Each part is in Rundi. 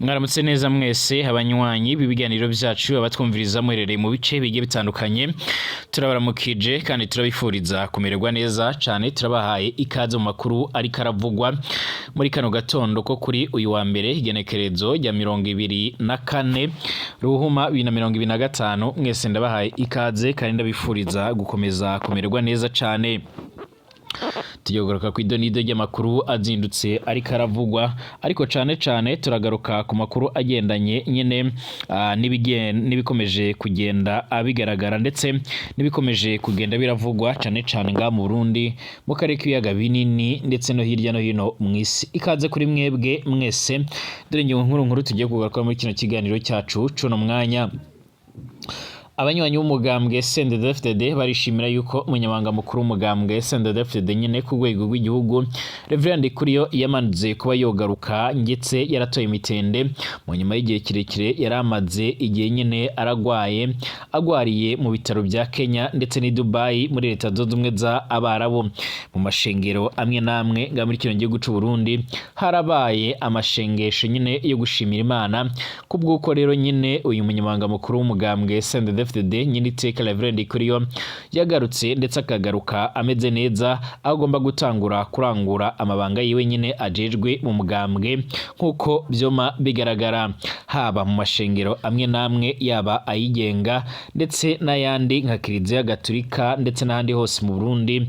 Mwaramutse neza mwese abanywanyi b'ibiganiro byacu abatwumviriza muherereye mu bice bigiye bitandukanye, turabaramukije kandi turabifuriza kumererwa neza cyane. Turabahaye ikaze mu makuru ariko aravugwa muri kano gatondo ko kuri uyu wa mbere igenekerezo rya 24 Ruhuma 2025. Mwese ndabahaye ikaze kandi ndabifuriza gukomeza kumererwa neza cyane. Tujyagaruka ku idonido ry'amakuru azindutse ariko aravugwa, ariko cyane turagaruka ku makuru agendanye nyene n'ibikomeje kugenda abigaragara ndetse n'ibikomeje kugenda biravugwa cyane nga mu Burundi, mu karere k'ibiyaga binini ndetse no hirya no hino mu isi. Ikaze kuri mwebwe mwese, dore ngingo nkuru tugiye kugaruka muri kino kiganiro cyacu cuno mwanya. Abanywanyi b'umugambwe CNDD-FDD barishimira yuko umunyamabanga mukuru w'umugambwe CNDD-FDD nyene ku rwego rw'igihugu Reverend Ndikuriyo yamanze kuba yogaruka ndetse yaratoye imitende mu nyuma y'igihe kirekire yaramaze igihe nyene agwariye mu bitaro bya Kenya ndetse ni Dubai muri leta zunze ubumwe za Abarabu. Mu mashengero amwe namwe nga muri kino gihugu cy'u Burundi harabaye amashengesho nyene yo gushimira Imana kubw'uko rero nyene uyu munyamabanga mukuru w'umugambwe CNDD-FDD nyine iteka Reverend Ndikuriyo yagarutse ndetse akagaruka ameze neza, aho agomba gutangura kurangura amabanga yiwe nyine ajejwe mu mugambwe nk'uko byoma bigaragara, haba mu mashengero amwe namwe yaba ayigenga ndetse n'ayandi nka Kiliziya Gatolika ndetse n'ahandi hose mu Burundi.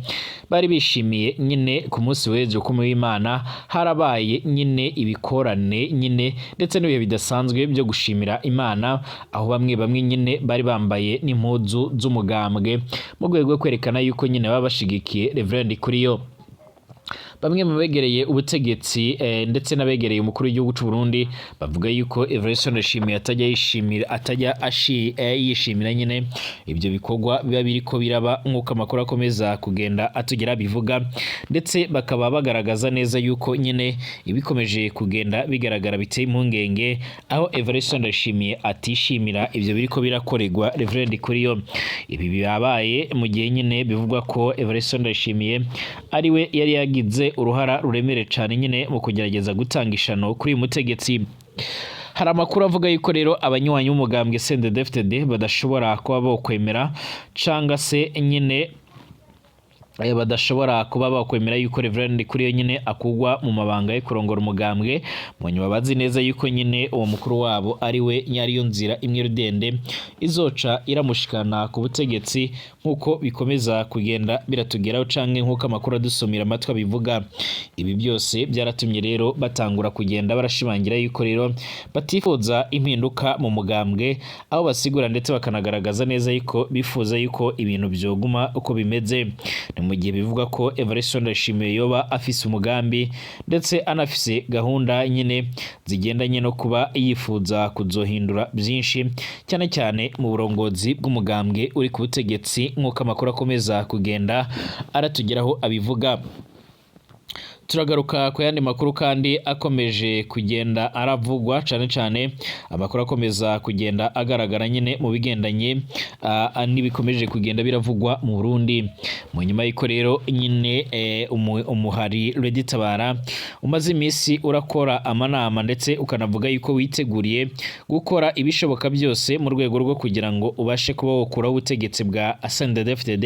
Bari bishimiye nyine ku munsi w'ejo ko mu Imana harabaye nyine ibikorane nyine ndetse n'ibihe bidasanzwe byo gushimira Imana, aho bamwe nyine bari bambaye n'impuzu z'umugambwe mu rwego rwo kwerekana yuko nyine baba bashigikiye Reverend Ndikuriyo. Bamwe mu begereye ubutegetsi ndetse n'abegereye umukuru w'igihugu cy'u Burundi bavuga yuko Evariste Ndayishimiye atajya yishimira nyine ibyo bikorwa biba biriko biraba nk'uko amakuru akomeza kugenda atugera bivuga, ndetse bakaba bagaragaza neza yuko nyine ibikomeje kugenda bigaragara biteye impungenge, aho Evariste Ndayishimiye atishimira ibyo biriko birakorerwa Reverend Ndikuriyo. Ibi bibabaye mu gihe nyine bivugwa ko Evariste Ndayishimiye ariwe yari yagize uruhara ruremere cyane nyine mu kugerageza gutanga ishano kuri uyu mutegetsi. Hari amakuru avuga yuko rero abanywanyi b'umugambwe CNDD-FDD badashobora kuba bokwemera canga se nyine badashobora kuba bakwemera yuko Reverend Ndikuriyo nyine akugwa mu mabanga yo kurongora umugambwe, mu nyuma bazi neza yuko nyine uwo mukuru wabo ari we nyariyo nzira imwe rudende izoca iramushikana ku butegetsi nk'uko bikomeza kugenda biratugeraho canke nk'uko amakuru adusomira amatwi abivuga. Ibi byose byaratumye rero batangura kugenda barashimangira yuko rero batifuza impinduka mu mugambwe, aho basigura ndetse bakanagaragaza neza yuko bifuza yuko ibintu byoguma uko bimeze. Mu gihe bivuga ko Evariste Ndayishimiye yoba afise umugambi ndetse anafise gahunda nyine zigendanye no kuba yifuza kuzohindura byinshi cyane mu burongozi bw'umugambwe uri ku butegetsi nk'uko amakuru akomeza kugenda aratugeraho abivuga. Turagaruka ku yandi makuru kandi akomeje kugenda aravugwa cyane amakuru akomeza kugenda agaragara nyine mu bigendanye n'ibikomeje kugenda biravugwa mu Burundi. Mu nyuma y'iko rero nyine umuhari Red Tabara umaze iminsi urakora amanama ndetse ukanavuga yuko witeguriye gukora ibishoboka byose mu rwego rwo kugira ngo ubashe kuba wokuraho ubutegetsi bwa CNDD-FDD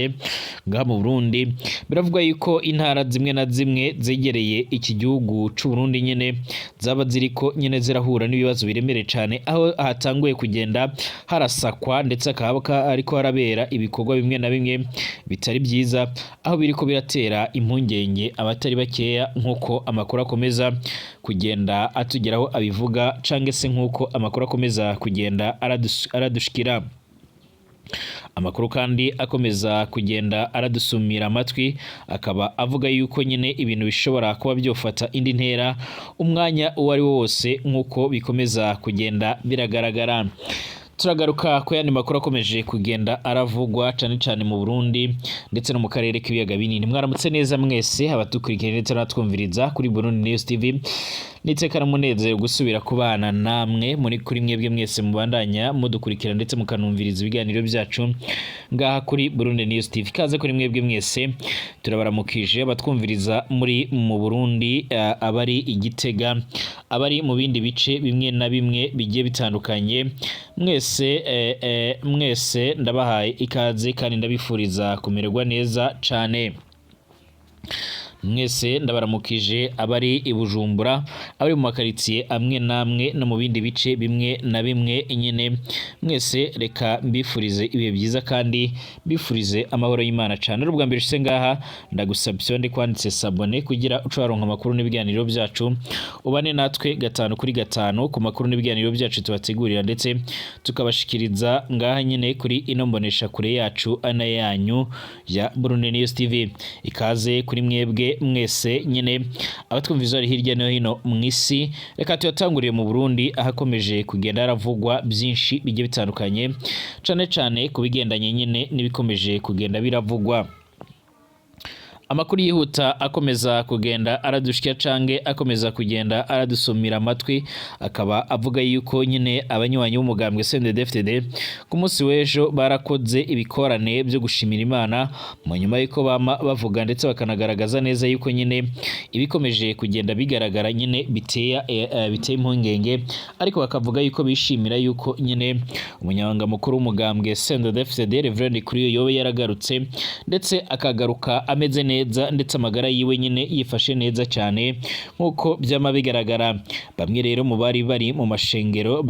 ngaha mu Burundi. Biravugwa yuko intara zimwe na zimwe zegereye iki gihugu cy'u Burundi nyene zaba ziriko nyene zirahura n'ibibazo biremere cyane, aho hatanguye kugenda harasakwa ndetse akaba ariko harabera ibikorwa bimwe na bimwe bitari byiza, aho biriko biratera impungenge abatari bakeya nk'uko amakuru akomeza kugenda atugeraho abivuga, canke se nk'uko amakuru akomeza kugenda aradushikira. Amakuru kandi akomeza kugenda aradusumira amatwi akaba avuga yuko nyine ibintu bishobora kuba byofata indi ntera umwanya uwo ari wo wose nk'uko bikomeza kugenda biragaragara. Turagaruka ku yandi makuru akomeje kugenda aravugwa cyane mu Burundi ndetse no mu karere k'ibiyaga binini. Mwaramutse neza mwese abadukurikira ndetse n'atwumviriza kuri Burundi News TV. niteka n'umunezero gusubira kubana namwe muri kuri mwebwe mwese mubandanya mudukurikira ndetse mukanumviriza ibiganiro byacu ngaha kuri Burundi News TV. Kaze kuri mwebwe mwese turabaramukije abatwumviriza muri mu Burundi, abari Igitega, abari mu bindi bice bimwe na bimwe bigiye bitandukanye, mwese ndabahaye ikaze kandi ndabifuriza kumererwa neza cane. Mwese ndabaramukije abari i Bujumbura, abari mu makaritsiye amwe namwe no mu bindi bice bimwe na bimwe nyene, mwese reka mbifurize ibihe byiza kandi mbifurize amahoro y'Imana cane. Rubwa mbere shise ngaha ndagusabye ndi kwanditse sabone kugira uco waronka amakuru n'ibiganiro byacu, ubane natwe gatanu kuri gatanu ku makuru n'ibiganiro byacu tubategurira ndetse tukabashikiriza ngaha nyene kuri ino mbonesha kure yacu ana yanyu ya Burundi News TV. Ikaze kuri mwebwe mwese nyene abatwumviza ari hirya no hino mw'isi. Reka tuyatanguriye mu Burundi ahakomeje kugenda haravugwa byinshi bigiye bitandukanye, cane kubigendanye nyene n'ibikomeje kugenda biravugwa. Amakuru yihuta akomeza kugenda aradushikira cange akomeza kugenda aradusumira amatwi, akaba avuga yuko nyine abanywanyi b'umugambwe CNDD-FDD ku munsi w'ejo barakoze ibikorane byo gushimira Imana, mu nyuma yuko bama bavuga ndetse bakanagaragaza neza yuko nyine ibikomeje kugenda bigaragara nyine biteye impungenge, ariko bakavuga yuko bishimira yuko nyine umunyamabanga mukuru w'umugambwe CNDD-FDD Reverend Kuriyo yobe yaragarutse ndetse akagaruka ameze neza ndetse amagara yiwe nyine yifashe neza cyane nkuko byama bigaragara. Bamwe rero mu bari mu mashengero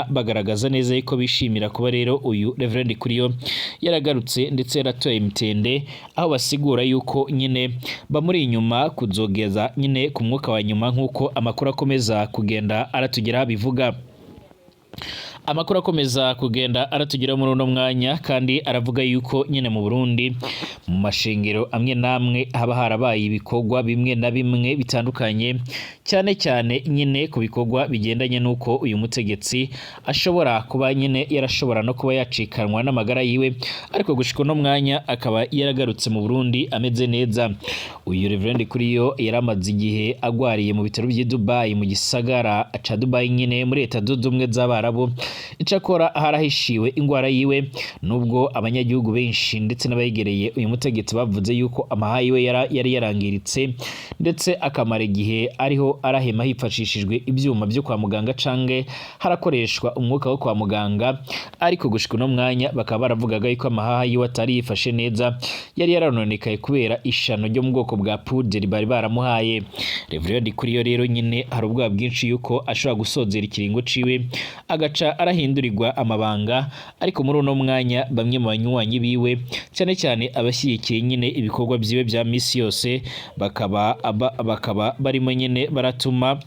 bagaragaza neza yuko bishimira kuba rero uyu Reverend Kuriyo yaragarutse ndetse yaratoye imitende, aho basigura yuko nyine bamuri inyuma kuzogeza nyine ku mwuka wa nyuma nkuko amakuru akomeza kugenda aratugeraho bivuga. Amakuru akomeza kugenda aratugira muri uno mwanya kandi aravuga yuko nyine mu Burundi mu mashengero amwe namwe haba harabaye ibikorwa bimwe na bimwe bitandukanye, cyane nyine ku bikorwa bigendanye nuko uyu mutegetsi ashobora kuba nyine yarashobora no kuba yacikanwa n'amagara yiwe, ariko gushika uno mwanya akaba yaragarutse mu Burundi ameze neza. Uyu Reverend Kuriyo yaramaze igihe agwariye mu bitaro by'i Dubai, mu gisagara ca Dubai nyine muri Leta Zunze Ubumwe z'Abarabu. Icakora harahishiwe ingwara yiwe, nubwo abanyagihugu benshi ndetse n'abayegereye uyu mutegetsi bavuze yuko amaha yiwe yari yarangiritse ndetse akamara igihe ariho arahema hifashishijwe ibyuma byo kwa muganga cange harakoreshwa umwuka wo kwa muganga, ariko gushika no mwanya bakaba baravugaga yuko amahaha yiwe atari yifashe neza, yari yaranonekaye kubera ishano ryo mu bwoko bwa poudre bari baramuhaye. Reverend Kuriyo rero nyine hari ubwoba bwinshi yuko ashobora gusozera ikiringo ciwe agaca arahindurirwa amabanga, ariko muri uno mwanya bamwe mu banywanyi biwe cyane abashyigikiye nyine ibikorwa byiwe bya misi yose bakaba barimo nyine baratuma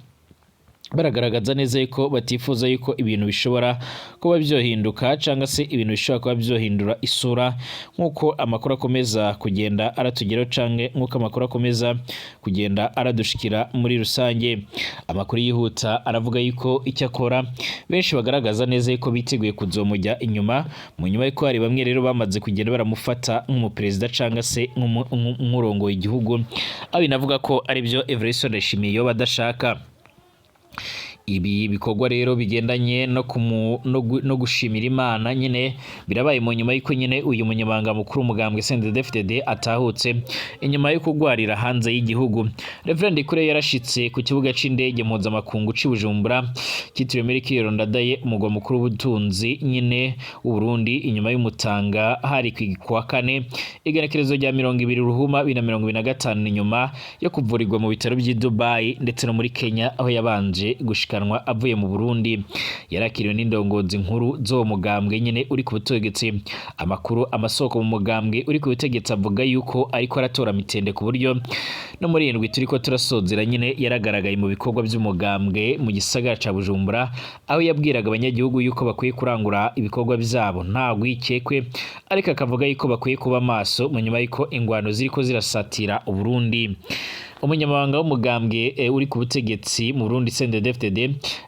baragaragaza neza yuko batifuza yuko ibintu bishobora kuba byohinduka cyangwa se ibintu bishobora kuba byohindura isura nkuko amakuru akomeza kugenda aratugeraho cange nkuko amakuru akomeza kugenda aradushikira muri rusange. Amakuru yihuta aravuga yuko icyakora benshi bagaragaza neza yuko biteguye kuzomujya inyuma, mu nyuma yuko hari bamwe rero bamaze kugenda baramufata nk'umuperezida cyangwa se nk'umurongo w'igihugu, abi navuga ko ari byo Evariste Ndayishimiye yoba adashaka. Ibi bikorwa rero bigendanye no gushimira Imana nyine birabaye mu nyuma yuko nyine uyu munyamabanga mukuru umugambwe CNDD-FDD atahutse inyuma yo kugwarira hanze y'igihugu. Reverend Kuriyo yarashitse ku kibuga c'indege mpuzamakungu c'i Bujumbura kitiriwe Melchior Ndadaye, umugwa mukuru w'ubutunzi nyine w'u Burundi, inyuma y'umutanga hari kwa kane igenekerezo rya 20 Ruhuma 2025 nyuma yo kuvurirwa mu bitaro by'i Dubai ndetse no muri Kenya, aho yabanje gushika avuye mu Burundi. Yarakiriwe n'indongozi nkuru zo mugambwe nyine uri ku butegetsi. Amasoko mu mugambwe uri ku butegetsi avuga yuko ariko aratora mitende ku buryo no muri indwi turiko turasozera nyine yaragaragaye mu bikorwa by'umugambwe mu gisagara ca Bujumbura, aho yabwiraga abanyagihugu yuko bakwiye kurangura ibikorwa byabo nta gwikekwe, ariko akavuga yuko bakwiye kuba maso mu nyuma yuko ingwano ziriko zirasatira u Burundi. umunyamabanga w'umugambwe uri ku butegetsi mu Burundi CNDD-FDD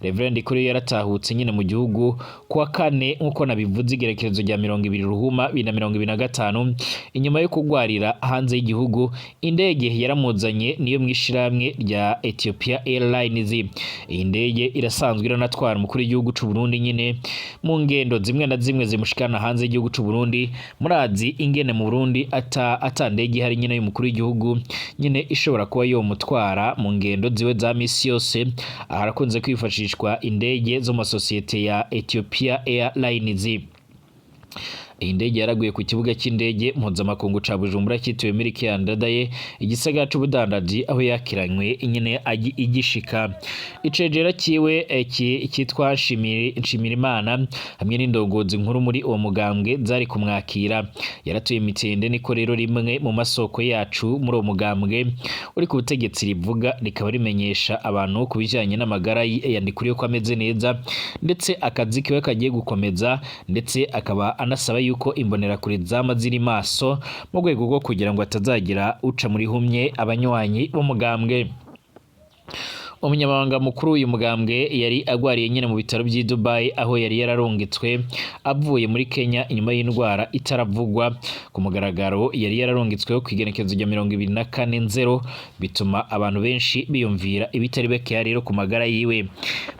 Reverend Ndikuriyo yaratahutse nyine mu gihugu kuwa kane nkuko nabivuze igerekerezo rya 20 Ruhuma 2025 inyuma yo kugwarira hanze y'igihugu. Indege yaramuzanye niyo mwishiramwe rya Ethiopia Airlines. Iyi ndege irasanzwe iranatwara umukuru w'igihugu c'u Burundi nyine mu ngendo zimwe na zimwe zimushikana hanze y'igihugu c'u Burundi. Murazi ingene mu Burundi ata ndege hari nyine y'umukuru w'igihugu nyine ishobora kuba yo mutwara mu ngendo ziwe za misi yose. Harakunze kwifashishwa indege zo masosiyete ya Ethiopia Airlines. Iyi ndege yaraguye ku kibuga cy'indege mpuzamakungu ca Bujumbura cyitiriwe Melchior Ndadaye igisagara c'ubudandaji aho yakiranywe nyine igishika. Icegera kiwe cyitwa Nshimirimana hamwe n'indongozi nkuru muri uwo mugambwe zari kumwakira. Yaratuye mitende niko rero rimwe mu masoko yacu muri uwo mugambwe uri ku butegetsi rivuga rikaba rimenyesha abantu ku bijanye n'amagara yandikuriye ko ameze neza ndetse akazi kiwe kagiye gukomeza, ndetse akaba anasaba yuko imbonerakure zama ziri maso mu rwego rwo kugira ngo atazagira uca muri humye abanywanyi b'umugambwe. Umunyamabanga mukuru uyu mugambwe yari agwariye nyine mu bitaro by'i Dubai aho yari yararongetswe avuye muri Kenya inyuma y'indwara itaravugwa ku mugaragaro. Yari yararongetsweho ku igenekerezo rya 24/0 bituma abantu benshi biyumvira ibitari beke rero ku magara yiwe.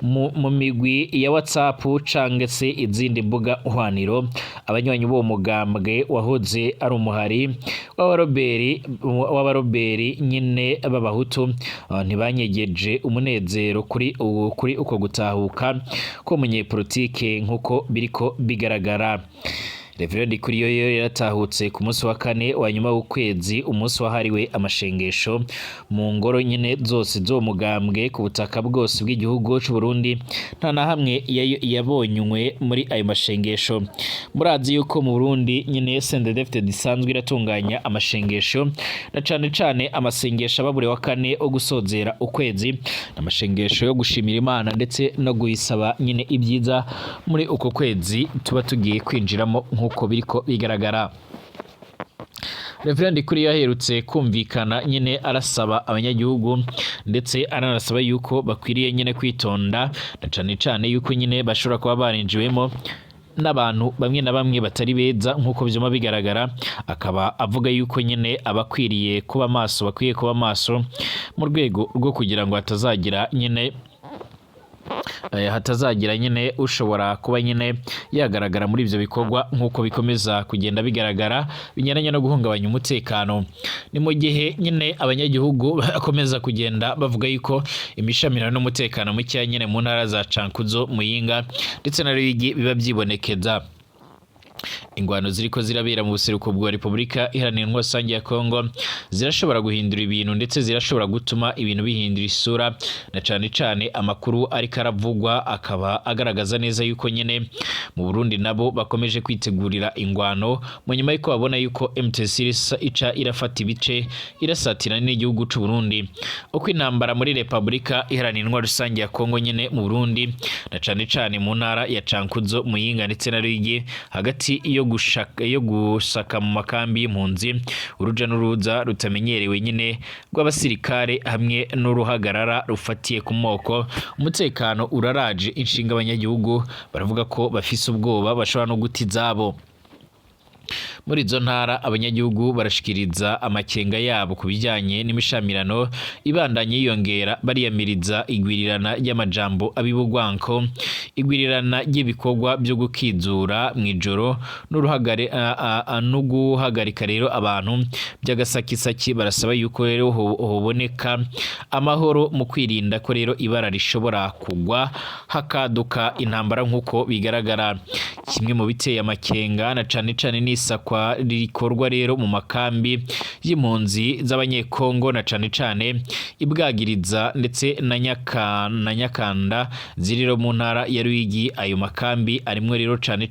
Mu migwi ya WhatsApp canke se izindi mbuga hwaniro, abanywanyi b'uwo mugambwe wahoze ari umuhari w'abaroberi nyine b'abahutu ntibanyegeje umunezero kuri uko gutahuka ko munyepolitike nkuko biriko bigaragara. Reverend Ndikuriyo yaratahutse ku munsi wa kane wa nyuma w'ukwezi, umunsi wahariwe amashengesho mu ngoro nyine zose zo mugambwe ku butaka bwose bw'igihugu c'u Burundi. Nta na hamwe yabonywe muri ayo mashengesho. Murazi yuko mu Burundi nyine CNDD-FDD disanzwe iratunganya amashengesho na cane amasengesho ababure wa kane o gusozera ukwezi, amashengesho yo gushimira Imana ndetse no guyisaba nyine ibyiza muri uko kwezi tuba tugiye kwinjiramo nkuko biriko bigaragara. Reverend Ndikuriyo yaherutse kumvikana nyine arasaba abanyagihugu ndetse aranasaba yuko bakwiriye nyine kwitonda na cane yuko nyine bashobora kuba barinjiwemo n'abantu bamwe na bamwe batari beza nkuko byuma bigaragara. Akaba avuga yuko nyine abakwiriye kuba maso, bakwiye kuba maso mu rwego rwo kugira ngo hatazagira nyine ushobora kuba nyine yagaragara muri ivyo bikorwa nkuko bikomeza kugenda bigaragara binyuranye no guhungabanya umutekano. Ni mu gihe nyine abanyagihugu bakomeza kugenda bavuga yuko imishamirano n'umutekano muke nyine mu ntara za Cankuzo, Muyinga ndetse na Ruyigi biba byibonekeza. Ingwano ziriko zirabera mu buseruko bwa Republika Iharanira Intwaro Rusange ya Kongo zirashobora guhindura ibintu ndetse zirashobora gutuma ibintu bihindura isura, na cane amakuru ariko aravugwa akaba agaragaza neza yuko nyine mu Burundi nabo bakomeje kwitegurira ingwano mu nyuma yuko babona yuko MTC ica irafata ibice irasatira n'igihugu c'u Burundi. Uko intambara muri Republika Iharanira Intwaro Rusange ya Kongo nyine mu Burundi na cane mu ntara ya Cankuzo, Muyinga ndetse na Ruyigi hagati yo gusaka mu makambi y'impunzi, uruja n'uruza rutamenyerewe nyine rw'abasirikare hamwe n'uruhagarara rufatiye ku moko. Umutekano uraraje inshinga abanyagihugu baravuga ko bafise ubwoba bashobora no guta izabo. Muri izo ntara abanyagihugu barashikiriza amakenga yabo ku bijyanye n'imishamirano ibandanye yiyongera, bariyamiriza igwirirana ry'amajambo abibugwanko, igwirirana ry'ibikorwa byo gukizura mwijoro no guhagarika rero abantu by'agasakisaki. Barasaba yuko rero hoboneka amahoro mu kwirinda ko rero ibara rishobora kugwa hakaduka intambara nkuko bigaragara. Kimwe mu biteye amakenga na cane n'isakwa rikorwa rero mu makambi y'impunzi z'abanyekongo na cane ibwagiriza ndetse na Nyakanda ziriro mu ntara ya Ruyigi. Ayo makambi arimwe rero cane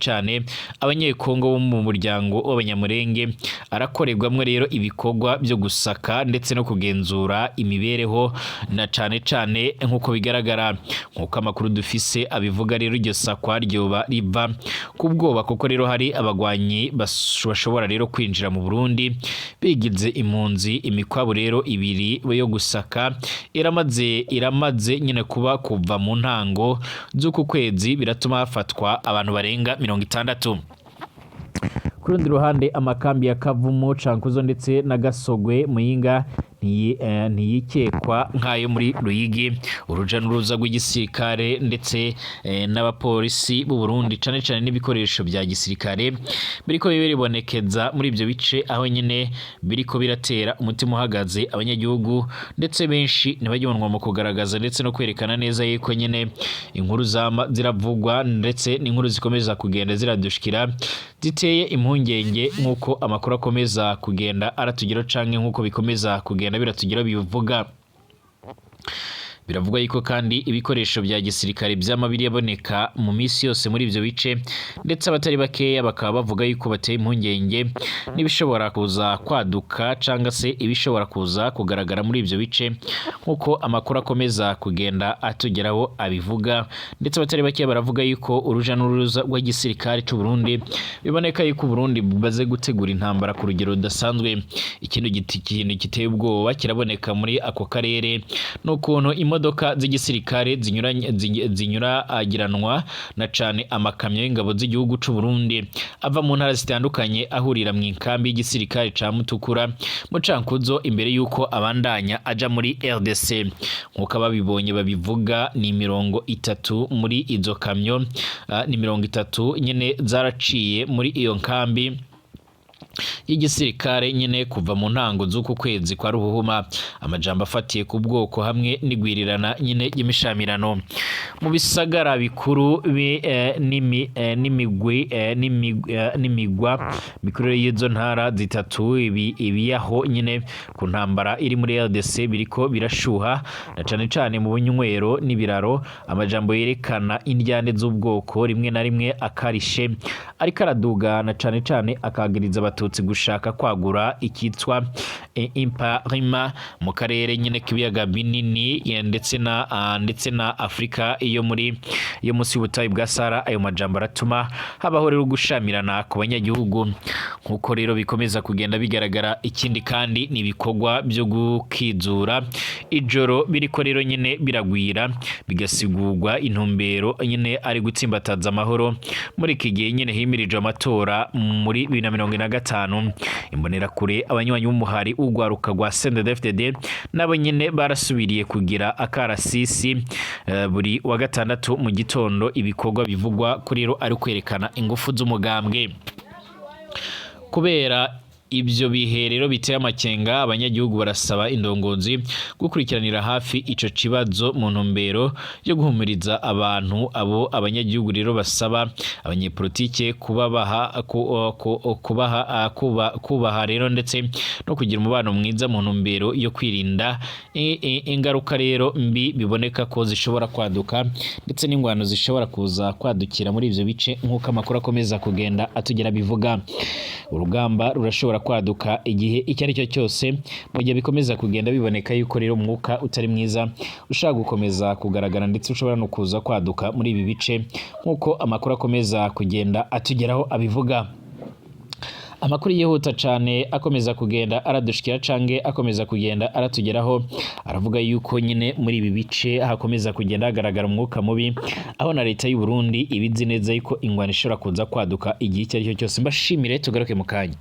abanyekongo bo mu muryango w'abanyamurenge, arakorerwamwe rero ibikorwa byo gusaka ndetse no kugenzura imibereho na cane nkuko bigaragara. Nkuko amakuru dufise abivuga rero iryo sakwa ryoba riva ku bwoba kuko rero hari abagwanyi bashobora rero kwinjira mu Burundi bigize impunzi. Imikwabu rero ibiri yo gusaka iramaze nyine kuba kuva mu ntango z'uku kwezi, biratuma hafatwa abantu barenga 60. Ku rundi ruhande amakambi ya Kavumu, Cankuzo ndetse na Gasogwe Muyinga ntiyikekwa nk'ayo muri Ruyigi. Uruja n'uruza rw'igisirikare ndetse n'abapolisi b'u Burundi cane cane n'ibikoresho bya gisirikare biriko biribonekeza muri ibyo bice, aho nyine biriko biratera umutima uhagaze abanyagihugu, ndetse benshi ntibagibonwa mu kugaragaza ndetse no kwerekana neza yuko nyine inkuru ziravugwa ndetse n'inkuru zikomeza kugenda ziradushikira ziteye impungenge, nk'uko amakuru akomeza kugenda aratugira canke nk'uko bikomeza kugenda biratugira bivuga. Biravuga yuko kandi ibikoresho bya gisirikare by'amabiri yaboneka mu minsi yose muri ibyo bice, ndetse abatari bakeya bakaba bavuga yuko bateye impungenge n'ibishobora kuza kwaduka cyangwa se ibishobora kuza kugaragara muri ibyo bice, nk'uko amakuru akomeza kugenda atugeraho abivuga. Ndetse abatari bakeya baravuga yuko uruja n'uruza rw'igisirikare cy'u Burundi biboneka yuko u Burundi bumaze gutegura intambara ku rugero rudasanzwe. Ikintu giteye ubwoba kiraboneka muri ako karere n'ukuntu imodoka z'igisirikare zinyuragiranwa na cane amakamyo y'ingabo z'igihugu c'u Burundi ava mu ntara zitandukanye ahurira mu inkambi y'igisirikare ca Mutukura mu Cankuzo imbere yuko abandanya aja muri RDC. Nkuko ababibonye babivuga ni 30 muri izo kamyo, ni 30 nyene zaraciye muri iyo nkambi y'igisirikare nyine kuva mu ntango z'uku kwezi kwa Ruhuhuma. Amajambo afatiye ku bwoko hamwe n'igwirirana nyine y'imishamirano mu bisagara bikuru n'imigwa mikuru y'izo ntara zitatu. Ibiyaho nyine ku ntambara iri muri RDC biriko birashuha na cane cane mu bunywero n'ibiraro. Amajambo yerekana indyane z'ubwoko rimwe na rimwe akarishe ariko araduga na cane cane akagiriza abatutsi gushaka kwagura ikitwa imparima mu karere nyine k'ibiyaga binini ndetse na Afrika iyo munsi y'ubutayu bwa Sahara. Ayo majambo aratuma habaho rero gushamirana ku banyagihugu, nk'uko rero bikomeza kugenda bigaragara. Ikindi kandi ni ibikorwa byo gukizura ijoro biriko rero nyine biragwira, bigasigurwa intumbero nyine ari gutsimbataza amahoro muri iki gihe nyine himirijwe amatora muri 2025. Imbonerakure abanywanyi b'umuhari ugwaruka rwa CNDD-FDD nabo nyine barasubiriye kugira akarasisi buri wa gatandatu mu gitondo. Ibikorwa bivugwa kuri rero ari kwerekana ingufu z'umugambwe. Kubera ibyo bihe rero biteye amakenga, abanyagihugu barasaba indongozi gukurikiranira hafi ico kibazo mu ntumbero yo guhumuriza abantu. Abo abanyagihugu rero basaba abanyepolitike kubaha rero ndetse no kugira umubano mwiza mu ntumbero yo kwirinda ingaruka rero mbi biboneka ko zishobora kwaduka ndetse n'ingwano zishobora kuza kwadukira muri ivyo bice, nk'uko amakuru akomeza kugenda atugera bivuga. Urugamba rurashobora kwaduka igihe icyo ari cyo cyose, mu gihe bikomeza kugenda biboneka yuko rero umwuka utari mwiza ushaka gukomeza kugaragara ndetse ushobora no kuza kwaduka muri ibi bice, nk'uko amakuru akomeza kugenda atugeraho abivuga. Amakuru yihuta cyane akomeza kugenda aradushikira cange akomeza kugenda aratugeraho aravuga yuko nyine muri ibi bice hakomeza kugenda hagaragara umwuka mubi, aho na leta y'u Burundi ibizi neza yuko ingwano ishobora kuza kwaduka igihe icyo ari cyo cyose. Mbashimire, tugaruke mu kanya.